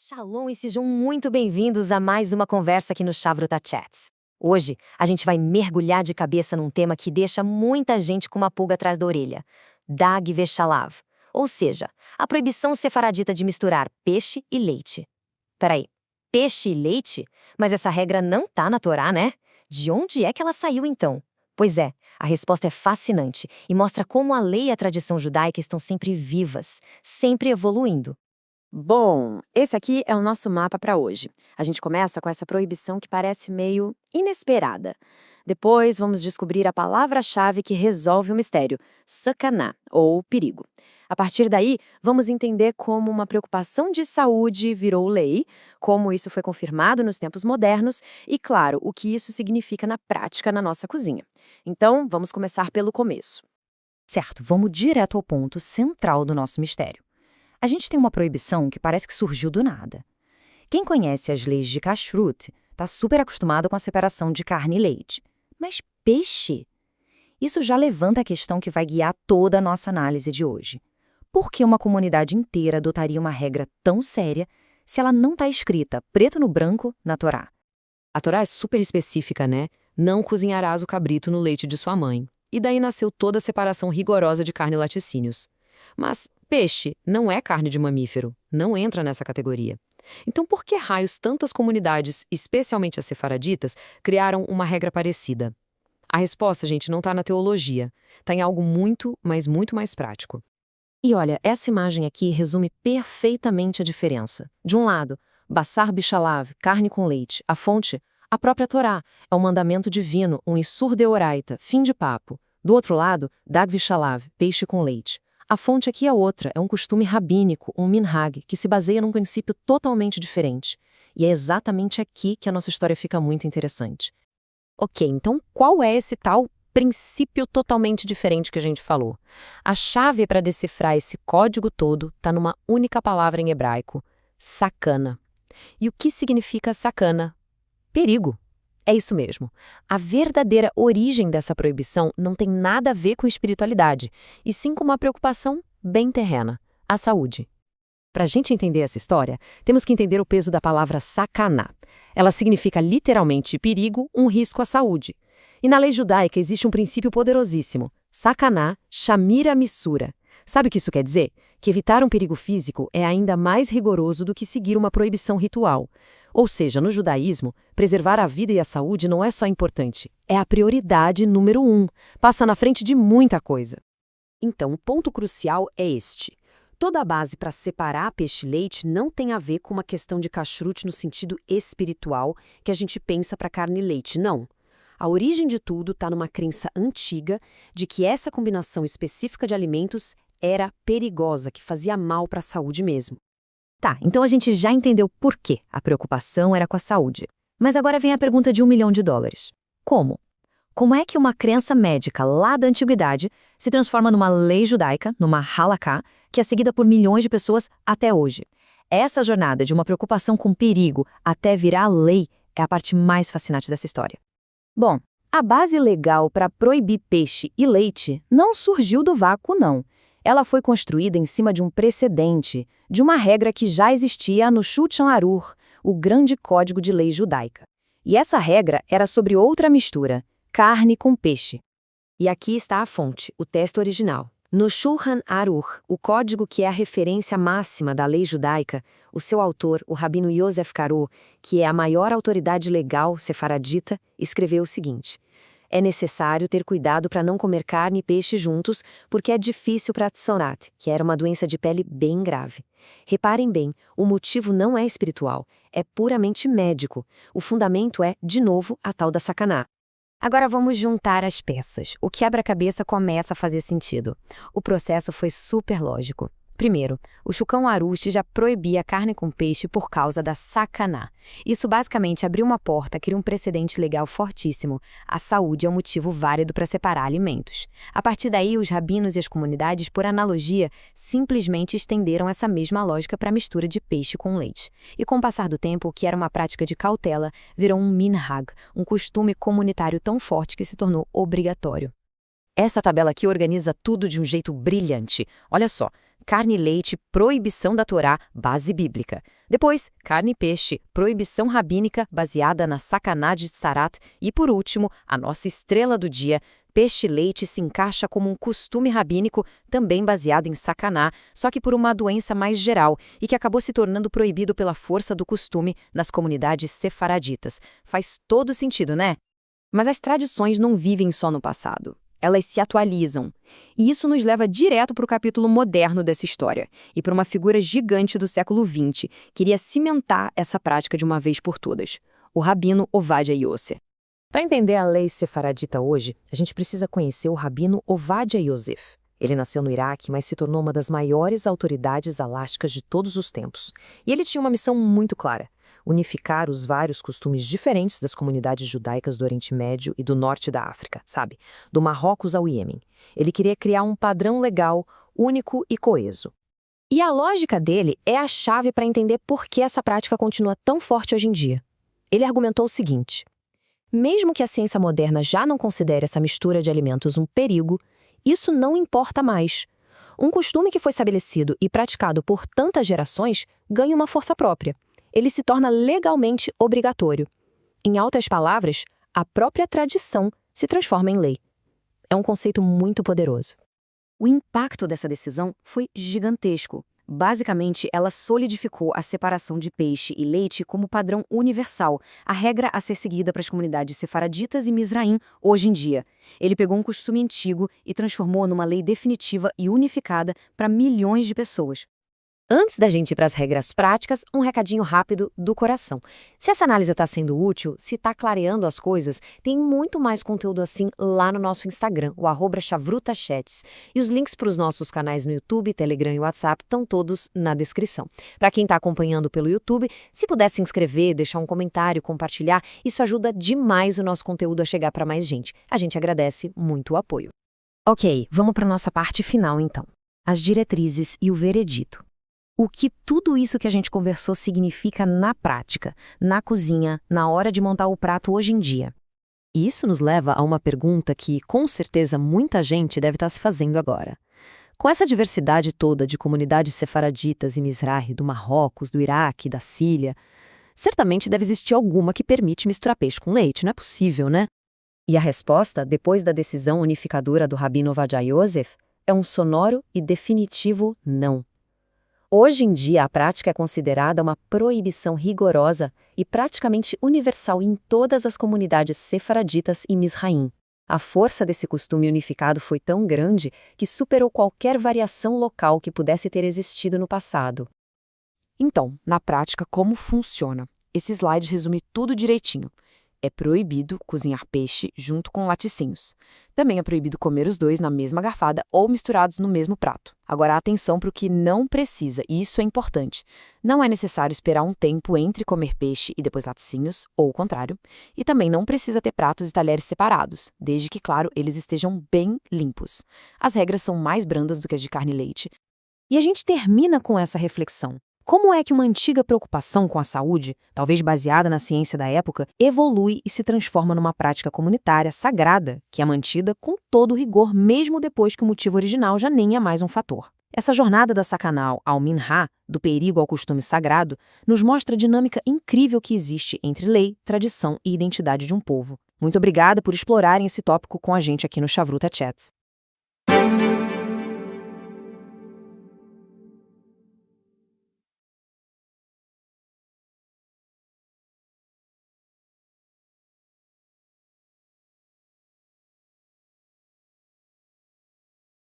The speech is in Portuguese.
Shalom e sejam muito bem-vindos a mais uma conversa aqui no Chavruta Chats. Hoje, a gente vai mergulhar de cabeça num tema que deixa muita gente com uma pulga atrás da orelha. Dag Veshalav, ou seja, a proibição sefaradita de misturar peixe e leite. Peraí, peixe e leite? Mas essa regra não tá na Torá, né? De onde é que ela saiu então? Pois é, a resposta é fascinante e mostra como a lei e a tradição judaica estão sempre vivas, sempre evoluindo. Bom, esse aqui é o nosso mapa para hoje. A gente começa com essa proibição que parece meio inesperada. Depois vamos descobrir a palavra-chave que resolve o mistério, sakaná, ou perigo. A partir daí, vamos entender como uma preocupação de saúde virou lei, como isso foi confirmado nos tempos modernos e, claro, o que isso significa na prática na nossa cozinha. Então, vamos começar pelo começo. Certo, vamos direto ao ponto central do nosso mistério. A gente tem uma proibição que parece que surgiu do nada. Quem conhece as leis de kashrut está super acostumado com a separação de carne e leite. Mas peixe? Isso já levanta a questão que vai guiar toda a nossa análise de hoje. Por que uma comunidade inteira adotaria uma regra tão séria se ela não está escrita, preto no branco, na Torá? A Torá é super específica, né? Não cozinharás o cabrito no leite de sua mãe. E daí nasceu toda a separação rigorosa de carne e laticínios. Mas peixe não é carne de mamífero, não entra nessa categoria. Então por que raios tantas comunidades, especialmente as sefaraditas, criaram uma regra parecida? A resposta, gente, não está na teologia. Está em algo muito, mas muito mais prático. E olha, essa imagem aqui resume perfeitamente a diferença. De um lado, Bassar Bishalav, carne com leite, a fonte, a própria Torá, é um mandamento divino, um Issur Deoraita, fim de papo. Do outro lado, Dag Vishalav, peixe com leite. A fonte aqui é outra, é um costume rabínico, um minhag, que se baseia num princípio totalmente diferente. E é exatamente aqui que a nossa história fica muito interessante. Ok, então qual é esse tal princípio totalmente diferente que a gente falou? A chave para decifrar esse código todo está numa única palavra em hebraico, sakana. E o que significa sakana? Perigo. É isso mesmo. A verdadeira origem dessa proibição não tem nada a ver com espiritualidade, e sim com uma preocupação bem terrena, a saúde. Para a gente entender essa história, temos que entender o peso da palavra sakaná. Ela significa literalmente perigo, um risco à saúde. E na lei judaica existe um princípio poderosíssimo, sakaná shamira missura. Sabe o que isso quer dizer? Que evitar um perigo físico é ainda mais rigoroso do que seguir uma proibição ritual. Ou seja, no judaísmo, preservar a vida e a saúde não é só importante, é a prioridade número 1, passa na frente de muita coisa. Então, o ponto crucial é este. Toda a base para separar peixe e leite não tem a ver com uma questão de kashrut no sentido espiritual que a gente pensa para carne e leite, não. A origem de tudo está numa crença antiga de que essa combinação específica de alimentos era perigosa, que fazia mal para a saúde mesmo. Tá, então a gente já entendeu por que a preocupação era com a saúde. Mas agora vem a pergunta de $1 milhão. Como? Como é que uma crença médica lá da antiguidade se transforma numa lei judaica, numa halaká, que é seguida por milhões de pessoas até hoje? Essa jornada de uma preocupação com perigo até virar lei é a parte mais fascinante dessa história. Bom, a base legal para proibir peixe e leite não surgiu do vácuo, não. Ela foi construída em cima de um precedente, de uma regra que já existia no Shulchan Aruch, o grande código de lei judaica. E essa regra era sobre outra mistura, carne com peixe. E aqui está a fonte, o texto original. No Shulchan Aruch, o código que é a referência máxima da lei judaica, o seu autor, o rabino Yosef Karo, que é a maior autoridade legal sefaradita, escreveu o seguinte: é necessário ter cuidado para não comer carne e peixe juntos, porque é difícil para a tzonat, que era uma doença de pele bem grave. Reparem bem, o motivo não é espiritual, é puramente médico. O fundamento é, de novo, a tal da sakaná. Agora vamos juntar as peças. O quebra-cabeça começa a fazer sentido. O processo foi super lógico. Primeiro, o Shulchan Aruch já proibia carne com peixe por causa da sakaná. Isso basicamente abriu uma porta, cria um precedente legal fortíssimo. A saúde é um motivo válido para separar alimentos. A partir daí, os rabinos e as comunidades, por analogia, simplesmente estenderam essa mesma lógica para a mistura de peixe com leite. E com o passar do tempo, o que era uma prática de cautela, virou um minhag, um costume comunitário tão forte que se tornou obrigatório. Essa tabela aqui organiza tudo de um jeito brilhante. Olha só. carne e leite, proibição da Torá, base bíblica. Depois, carne e peixe, proibição rabínica baseada na Sakaná de Tsarat. E por último, a nossa estrela do dia, peixe e leite se encaixa como um costume rabínico também baseado em Sakaná, só que por uma doença mais geral e que acabou se tornando proibido pela força do costume nas comunidades sefaraditas. Faz todo sentido, né? Mas as tradições não vivem só no passado. Elas se atualizam. E isso nos leva direto para o capítulo moderno dessa história e para uma figura gigante do século XX que iria cimentar essa prática de uma vez por todas, o rabino Ovadia Yosef. Para entender a lei sefaradita hoje, a gente precisa conhecer o rabino Ovadia Yosef. Ele nasceu no Iraque, mas se tornou uma das maiores autoridades halásticas de todos os tempos. E ele tinha uma missão muito clara: unificar os vários costumes diferentes das comunidades judaicas do Oriente Médio e do Norte da África, sabe? Do Marrocos ao Iêmen. Ele queria criar um padrão legal, único e coeso. E a lógica dele é a chave para entender por que essa prática continua tão forte hoje em dia. Ele argumentou o seguinte: mesmo que a ciência moderna já não considere essa mistura de alimentos um perigo, isso não importa mais. Um costume que foi estabelecido e praticado por tantas gerações ganha uma força própria. Ele se torna legalmente obrigatório. Em outras palavras, a própria tradição se transforma em lei. É um conceito muito poderoso. O impacto dessa decisão foi gigantesco. Basicamente, ela solidificou a separação de peixe e leite como padrão universal, a regra a ser seguida para as comunidades sefaraditas e Mizraim hoje em dia. Ele pegou um costume antigo e transformou numa lei definitiva e unificada para milhões de pessoas. Antes da gente ir para as regras práticas, um recadinho rápido do coração. Se essa análise está sendo útil, se está clareando as coisas, tem muito mais conteúdo assim lá no nosso Instagram, o @chavrutachats. E os links para os nossos canais no YouTube, Telegram e WhatsApp estão todos na descrição. Para quem está acompanhando pelo YouTube, se puder se inscrever, deixar um comentário, compartilhar, isso ajuda demais o nosso conteúdo a chegar para mais gente. A gente agradece muito o apoio. Ok, vamos para a nossa parte final então. As diretrizes e o veredito. O que tudo isso que a gente conversou significa na prática, na cozinha, na hora de montar o prato hoje em dia? E isso nos leva a uma pergunta que, com certeza, muita gente deve estar se fazendo agora. Com essa diversidade toda de comunidades sefaraditas e Mizrahi, do Marrocos, do Iraque, da Síria, certamente deve existir alguma que permite misturar peixe com leite, não é possível, né? E a resposta, depois da decisão unificadora do rabino Ovadia Yosef, é um sonoro e definitivo não. Hoje em dia, a prática é considerada uma proibição rigorosa e praticamente universal em todas as comunidades sefaraditas e Mizraim. A força desse costume unificado foi tão grande que superou qualquer variação local que pudesse ter existido no passado. Então, na prática, como funciona? Esse slide resume tudo direitinho. É proibido cozinhar peixe junto com laticínios. Também é proibido comer os dois na mesma garfada ou misturados no mesmo prato. Agora, atenção para o que não precisa, e isso é importante. Não é necessário esperar um tempo entre comer peixe e depois laticínios, ou o contrário. E também não precisa ter pratos e talheres separados, desde que, claro, eles estejam bem limpos. As regras são mais brandas do que as de carne e leite. E a gente termina com essa reflexão. Como é que uma antiga preocupação com a saúde, talvez baseada na ciência da época, evolui e se transforma numa prática comunitária sagrada, que é mantida com todo o rigor mesmo depois que o motivo original já nem é mais um fator? Essa jornada da Sakaná ao Minhá, do perigo ao costume sagrado, nos mostra a dinâmica incrível que existe entre lei, tradição e identidade de um povo. Muito obrigada por explorarem esse tópico com a gente aqui no Chavruta Chats.